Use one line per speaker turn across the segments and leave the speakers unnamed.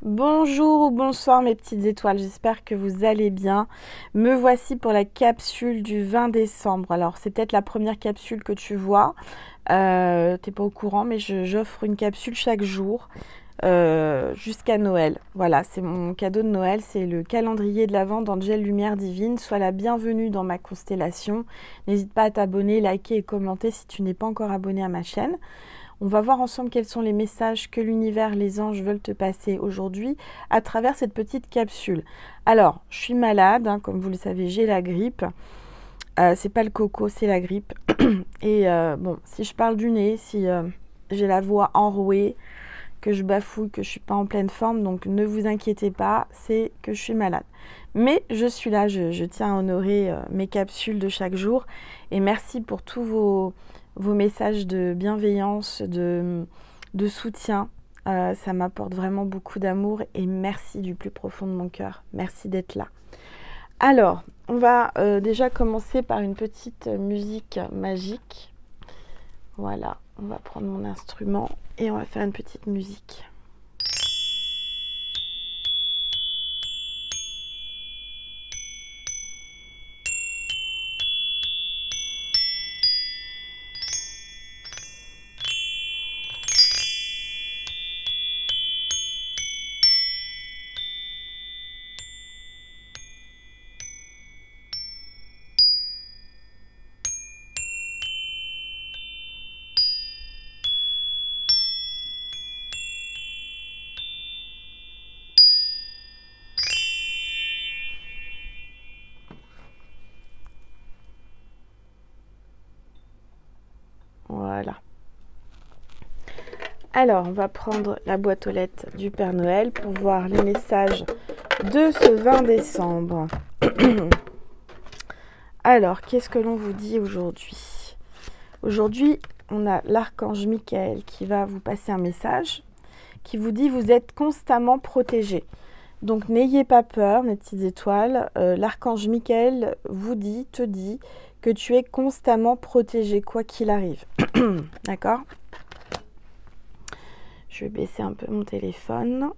Bonjour ou bonsoir mes petites étoiles, j'espère que vous allez bien. Me voici pour la capsule du 20 décembre. Alors c'est peut-être la première capsule que tu vois, t'es pas au courant mais j'offre une capsule chaque jour jusqu'à Noël. Voilà, c'est mon cadeau de Noël, c'est le calendrier de l'Avent d'Angel Lumière Divine. Sois la bienvenue dans ma constellation. N'hésite pas à t'abonner, liker et commenter si tu n'es pas encore abonné à ma chaîne. On va voir ensemble quels sont les messages que l'univers, les anges veulent te passer aujourd'hui à travers cette petite capsule. Alors, je suis malade, hein, comme vous le savez, j'ai la grippe. C'est pas le coco, c'est la grippe. Et bon, si je parle du nez, si j'ai la voix enrouée, que je bafouille, que je suis pas en pleine forme, donc ne vous inquiétez pas, c'est que je suis malade. Mais je suis là, je tiens à honorer mes capsules de chaque jour. Et merci pour tous vos messages de bienveillance, de soutien. Ça m'apporte vraiment beaucoup d'amour et merci du plus profond de mon cœur. Merci d'être là. Alors, on va déjà commencer par une petite musique magique. Voilà, on va prendre mon instrument et on va faire une petite musique. Voilà. Alors, on va prendre la boîte aux lettres du Père Noël pour voir les messages de ce 20 décembre. Alors, qu'est-ce que l'on vous dit aujourd'hui? Aujourd'hui, on a l'archange Michael qui va vous passer un message qui vous dit vous êtes constamment protégés. Donc, n'ayez pas peur, mes petites étoiles. L'archange Michael te dit que tu es constamment protégé, quoi qu'il arrive. D'accord? Je vais baisser un peu mon téléphone.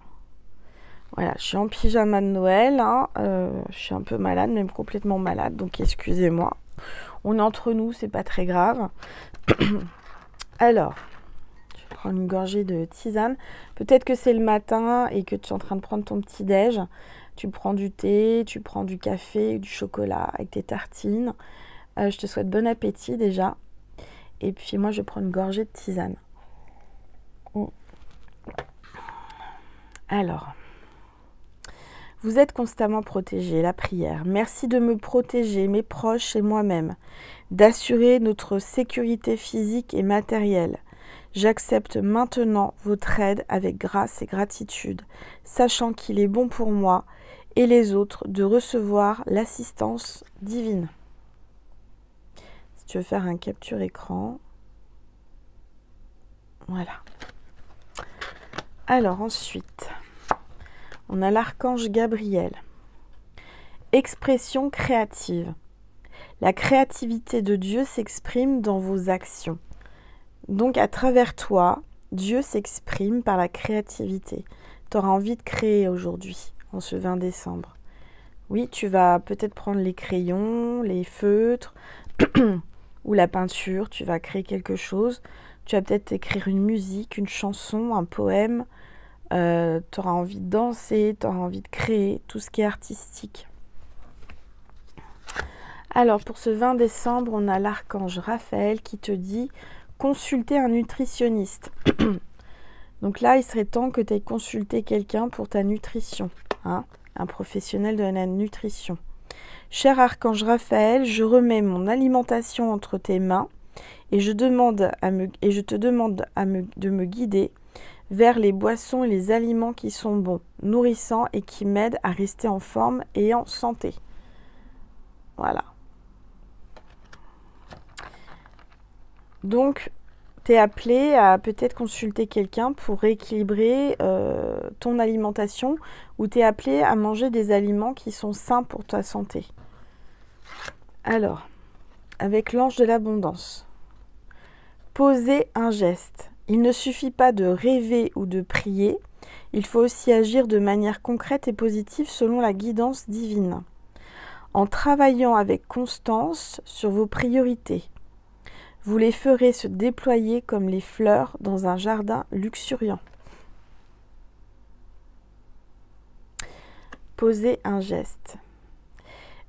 Voilà, je suis en pyjama de Noël. Hein. Je suis un peu malade, même complètement malade. Donc, excusez-moi. On est entre nous, c'est pas très grave. Alors, je vais prendre une gorgée de tisane. Peut-être que c'est le matin et que tu es en train de prendre ton petit-déj. Tu prends du thé, tu prends du café, du chocolat avec tes tartines. Je te souhaite bon appétit déjà. Et puis moi, je prends une gorgée de tisane. Alors, vous êtes constamment protégés, la prière. Merci de me protéger, mes proches et moi-même, d'assurer notre sécurité physique et matérielle. J'accepte maintenant votre aide avec grâce et gratitude, sachant qu'il est bon pour moi et les autres de recevoir l'assistance divine. Si tu veux faire un capture écran, voilà. Alors ensuite, on a l'archange Gabriel. Expression créative. La créativité de Dieu s'exprime dans vos actions. Donc à travers toi, Dieu s'exprime par la créativité. Tu auras envie de créer aujourd'hui, en ce 20 décembre. Oui, tu vas peut-être prendre les crayons, les feutres ou la peinture, tu vas créer quelque chose. Tu vas peut-être écrire une musique, une chanson, un poème. Tu auras envie de danser, tu auras envie de créer, tout ce qui est artistique. Alors pour ce 20 décembre, on a l'archange Raphaël qui te dit consulter un nutritionniste. Donc là, il serait temps que tu aies consulté quelqu'un pour ta nutrition, hein, un professionnel de la nutrition. Cher archange Raphaël, je remets mon alimentation entre tes mains et je te demande de me guider vers les boissons et les aliments qui sont bons, nourrissants et qui m'aident à rester en forme et en santé. Voilà. Donc, tu es appelé à peut-être consulter quelqu'un pour rééquilibrer ton alimentation ou tu es appelé à manger des aliments qui sont sains pour ta santé. Alors, avec l'ange de l'abondance, posez un geste. Il ne suffit pas de rêver ou de prier, Il faut aussi agir de manière concrète et positive selon la guidance divine, en travaillant avec constance sur vos priorités. Vous les ferez se déployer comme les fleurs dans un jardin luxuriant. Posez un geste.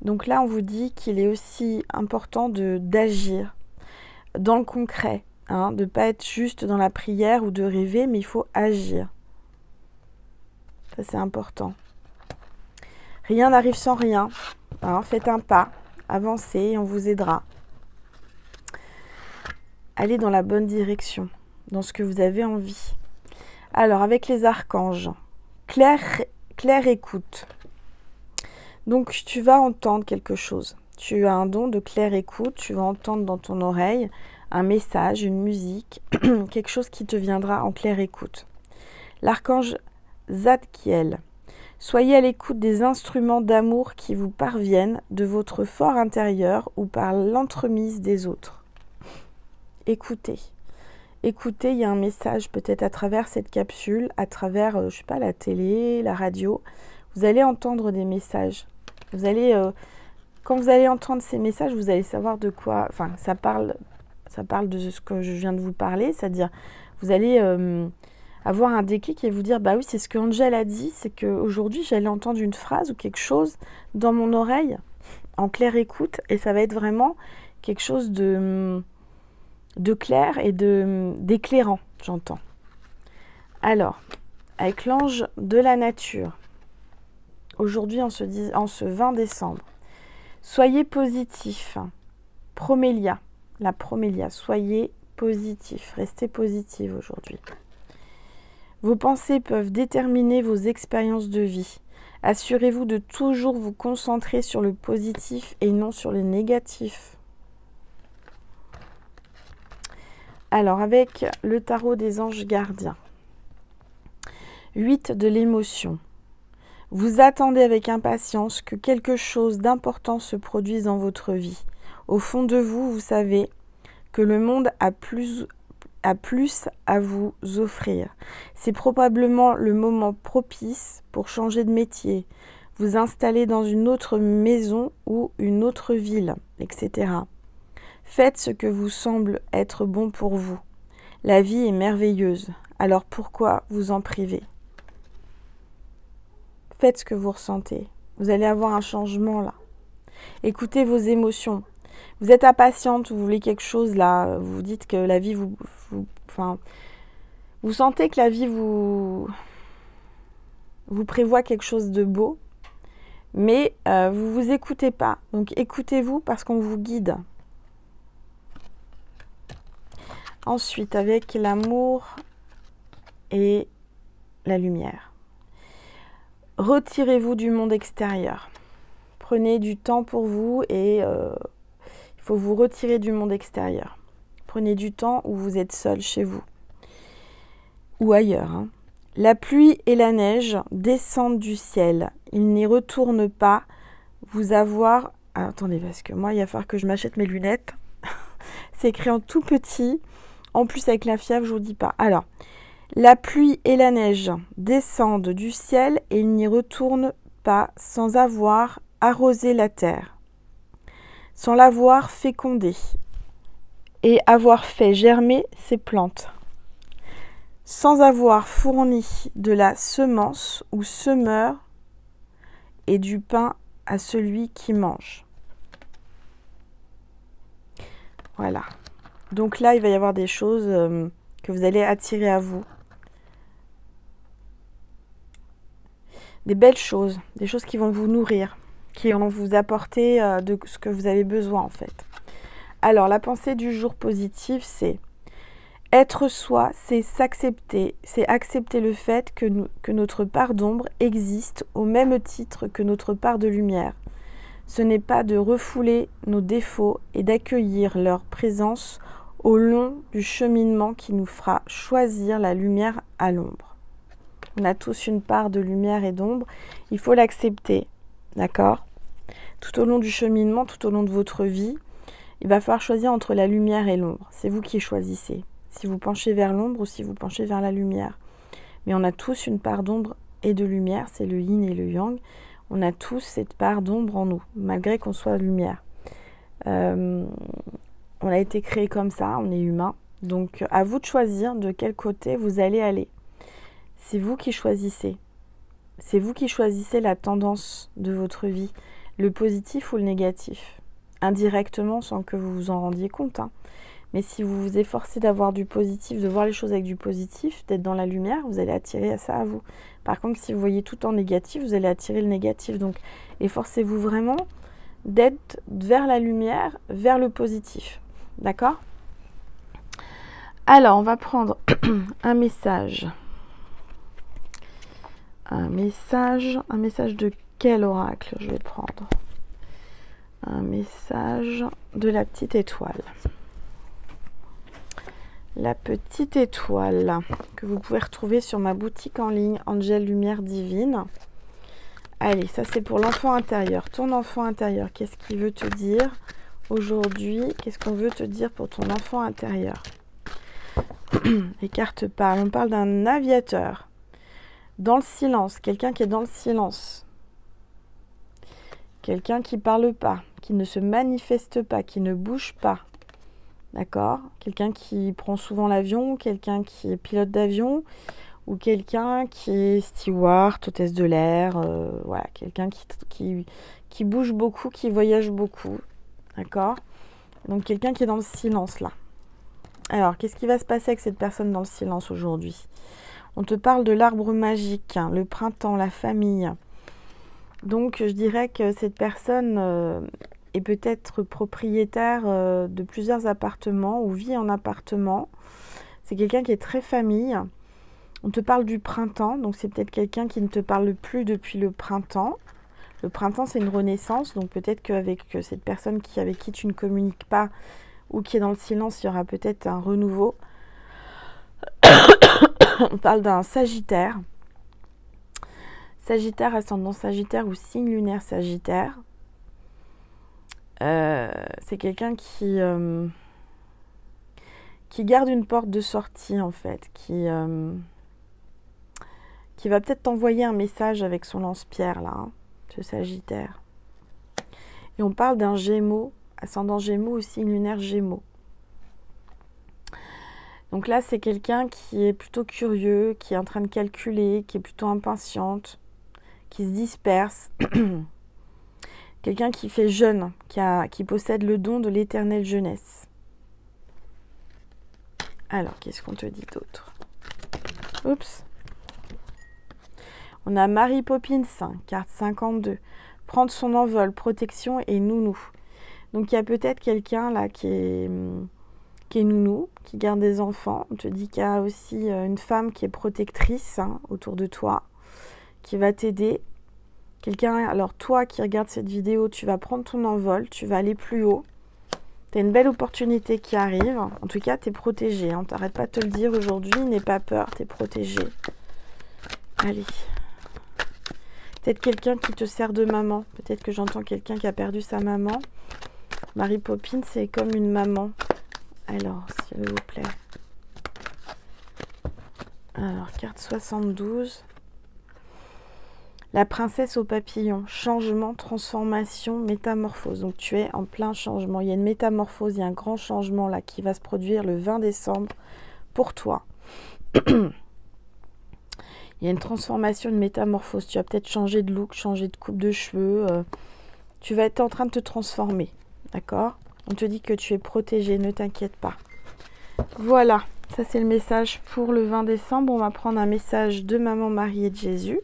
Donc là, on vous dit qu'il est aussi important d'agir dans le concret, de ne pas être juste dans la prière ou de rêver, mais il faut agir. Ça, c'est important. Rien n'arrive sans rien. Faites un pas, avancez et on vous aidera. Allez dans la bonne direction, dans ce que vous avez envie. Alors, avec les archanges, claire écoute. Donc, tu vas entendre quelque chose. Tu as un don de claire écoute, tu vas entendre dans ton oreille un message, une musique, quelque chose qui te viendra en claire écoute. L'archange Zadkiel. Soyez à l'écoute des instruments d'amour qui vous parviennent de votre fort intérieur ou par l'entremise des autres. Écoutez. Écoutez, il y a un message peut-être à travers cette capsule, à travers, je sais pas, la télé, la radio. Vous allez entendre des messages. Vous allez, quand vous allez entendre ces messages, vous allez savoir de quoi, ça parle de ce que je viens de vous parler, c'est-à-dire vous allez avoir un déclic et vous dire, bah oui, c'est ce que Angel a dit, c'est qu'aujourd'hui, j'allais entendre une phrase ou quelque chose dans mon oreille, en claire écoute, et ça va être vraiment quelque chose de clair et d'éclairant, j'entends. Alors, avec l'ange de la nature, aujourd'hui, en ce 20 décembre, soyez positif. Promélia, la promélia, soyez positif, restez positif aujourd'hui. Vos pensées peuvent déterminer vos expériences de vie. Assurez-vous de toujours vous concentrer sur le positif et non sur le négatif. Alors, avec le tarot des anges gardiens. 8 de l'émotion. Vous attendez avec impatience que quelque chose d'important se produise dans votre vie. Au fond de vous, vous savez que le monde a plus à vous offrir. C'est probablement le moment propice pour changer de métier, vous installer dans une autre maison ou une autre ville, etc. Faites ce que vous semble être bon pour vous. La vie est merveilleuse, alors pourquoi vous en priver? Faites ce que vous ressentez. Vous allez avoir un changement là. Écoutez vos émotions. Vous êtes impatiente, vous voulez quelque chose là, vous dites que la vie vous sentez que la vie vous prévoit quelque chose de beau, mais vous vous écoutez pas. Donc écoutez-vous parce qu'on vous guide. Ensuite, avec l'amour et la lumière. Retirez-vous du monde extérieur. Prenez du temps pour vous et il faut vous retirer du monde extérieur. Prenez du temps où vous êtes seul chez vous ou ailleurs. La pluie et la neige descendent du ciel. Ils n'y retournent pas vous avoir... Ah, attendez, parce que moi, il va falloir que je m'achète mes lunettes. C'est écrit en tout petit. En plus, avec la fièvre, je vous dis pas. Alors, la pluie et la neige descendent du ciel et ils n'y retournent pas sans avoir arrosé la terre, sans l'avoir fécondée et avoir fait germer ses plantes, sans avoir fourni de la semence ou semeur et du pain à celui qui mange. Voilà. Donc là, il va y avoir des choses que vous allez attirer à vous. Des belles choses, des choses qui vont vous nourrir, qui vont vous apporter de ce que vous avez besoin en fait. Alors, la pensée du jour positive, c'est être soi, c'est s'accepter, c'est accepter le fait que notre part d'ombre existe au même titre que notre part de lumière. Ce n'est pas de refouler nos défauts et d'accueillir leur présence au long du cheminement qui nous fera choisir la lumière à l'ombre. On a tous une part de lumière et d'ombre, il faut l'accepter, d'accord? Tout au long du cheminement, tout au long de votre vie, il va falloir choisir entre la lumière et l'ombre. C'est vous qui choisissez, si vous penchez vers l'ombre ou si vous penchez vers la lumière. mais on a tous une part d'ombre et de lumière, c'est le yin et le yang. On a tous cette part d'ombre en nous, malgré qu'on soit lumière. On a été créé comme ça, on est humain. Donc à vous de choisir de quel côté vous allez aller. C'est vous qui choisissez. C'est vous qui choisissez la tendance de votre vie, le positif ou le négatif. Indirectement, sans que vous vous en rendiez compte. Hein. Mais si vous vous efforcez d'avoir du positif, de voir les choses avec du positif, d'être dans la lumière, vous allez attirer ça à vous. Par contre, si vous voyez tout en négatif, vous allez attirer le négatif. Donc, efforcez-vous vraiment d'être vers la lumière, vers le positif. D'accord? Alors, on va prendre un message. Un message de quel oracle je vais prendre? Un message de la petite étoile. La petite étoile que vous pouvez retrouver sur ma boutique en ligne Angel Lumière Divine. Allez, ça c'est pour l'enfant intérieur. Ton enfant intérieur, qu'est-ce qu'il veut te dire aujourd'hui? Qu'est-ce qu'on veut te dire pour ton enfant intérieur? Les cartes parlent. On parle d'un aviateur. Dans le silence, quelqu'un qui est dans le silence. Quelqu'un qui ne parle pas, qui ne se manifeste pas, qui ne bouge pas. D'accord? Quelqu'un qui prend souvent l'avion, quelqu'un qui est pilote d'avion, ou quelqu'un qui est steward, hôtesse de l'air, voilà, quelqu'un qui bouge beaucoup, qui voyage beaucoup. D'accord? Donc quelqu'un qui est dans le silence là. Alors, qu'est-ce qui va se passer avec cette personne dans le silence aujourd'hui? On te parle de l'arbre magique, hein, le printemps, la famille. Donc, je dirais que cette personne est peut-être propriétaire de plusieurs appartements ou vit en appartement. C'est quelqu'un qui est très famille. On te parle du printemps, donc c'est peut-être quelqu'un qui ne te parle plus depuis le printemps. Le printemps, c'est une renaissance, donc peut-être qu'avec cette personne avec qui tu ne communiques pas ou qui est dans le silence, il y aura peut-être un renouveau. On parle d'un Sagittaire. Sagittaire, ascendant Sagittaire ou signe lunaire Sagittaire. C'est quelqu'un qui garde une porte de sortie en fait, qui va peut-être t'envoyer un message avec son lance-pierre là, hein, ce Sagittaire. Et on parle d'un Gémeaux, ascendant Gémeaux ou signe lunaire Gémeaux. Donc là, c'est quelqu'un qui est plutôt curieux, qui est en train de calculer, qui est plutôt impatiente, qui se disperse. Quelqu'un qui fait jeune, qui possède le don de l'éternelle jeunesse. Alors, qu'est-ce qu'on te dit d'autre? Oups. On a Mary Poppins, carte 52. Prendre son envol, protection et nounou. Donc, il y a peut-être quelqu'un là qui est nounou, qui garde des enfants. On te dit qu'il y a aussi une femme qui est protectrice autour de toi, qui va t'aider. Quelqu'un, alors toi qui regardes cette vidéo, tu vas prendre ton envol, tu vas aller plus haut. Tu as une belle opportunité qui arrive. En tout cas, tu es protégé. Hein. T'arrêtes pas de te le dire aujourd'hui, n'aie pas peur, tu es protégé. Allez. Peut-être quelqu'un qui te sert de maman. Peut-être que j'entends quelqu'un qui a perdu sa maman. Mary Poppins, c'est comme une maman. Alors, s'il vous plaît. Alors, carte 72. La princesse au papillon. Changement, transformation, métamorphose. Donc, tu es en plein changement. Il y a une métamorphose, il y a un grand changement là qui va se produire le 20 décembre pour toi. Il y a une transformation, une métamorphose. Tu vas peut-être changer de look, changer de coupe de cheveux. Tu vas être en train de te transformer. D'accord? On te dit que tu es protégé, ne t'inquiète pas. Voilà, ça c'est le message pour le 20 décembre. On va prendre un message de Maman Marie et de Jésus.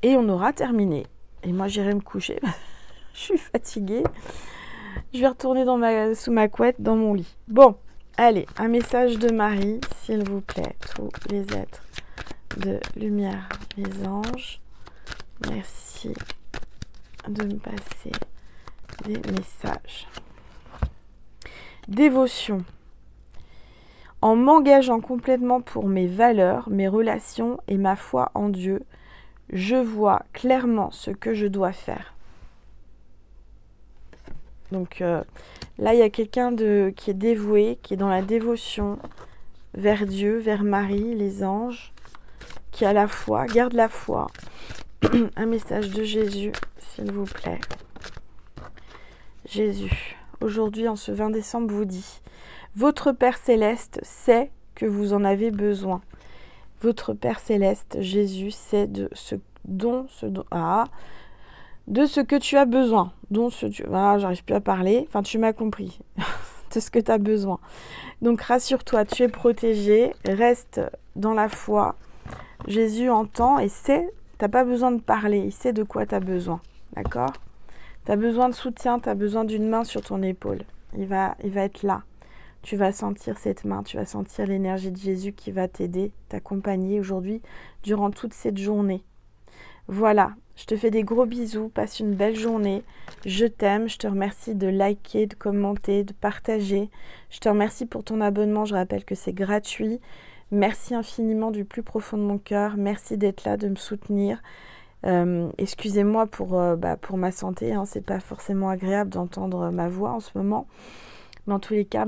Et on aura terminé. Et moi j'irai me coucher. Je suis fatiguée. Je vais retourner sous ma couette dans mon lit. Bon, allez, un message de Marie, s'il vous plaît. Tous les êtres de lumière, les anges. Merci de me passer des messages. Dévotion. En m'engageant complètement pour mes valeurs, mes relations et ma foi en Dieu, je vois clairement ce que je dois faire. Donc là, il y a quelqu'un qui est dévoué, qui est dans la dévotion vers Dieu, vers Marie, les anges, qui a la foi, garde la foi. Un message de Jésus, s'il vous plaît. Jésus, aujourd'hui, en ce 20 décembre, vous dit, votre Père Céleste sait que vous en avez besoin. Votre Père Céleste, Jésus, sait de ce que tu as besoin. J'arrive plus à parler. Enfin, tu m'as compris. De ce que tu as besoin. Donc, rassure-toi, tu es protégé. Reste dans la foi. Jésus entend et sait, tu n'as pas besoin de parler. Il sait de quoi tu as besoin. D'accord ? Tu as besoin de soutien, tu as besoin d'une main sur ton épaule. Il va être là. Tu vas sentir cette main, tu vas sentir l'énergie de Jésus qui va t'aider, t'accompagner aujourd'hui durant toute cette journée. Voilà, je te fais des gros bisous, passe une belle journée. Je t'aime, je te remercie de liker, de commenter, de partager. Je te remercie pour ton abonnement, je rappelle que c'est gratuit. Merci infiniment du plus profond de mon cœur. Merci d'être là, de me soutenir. Excusez-moi pour ma santé, hein, c'est pas forcément agréable d'entendre ma voix en ce moment. Mais en tous les cas,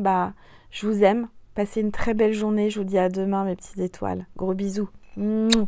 je vous aime. Passez une très belle journée. Je vous dis à demain, mes petites étoiles. Gros bisous. Mouah.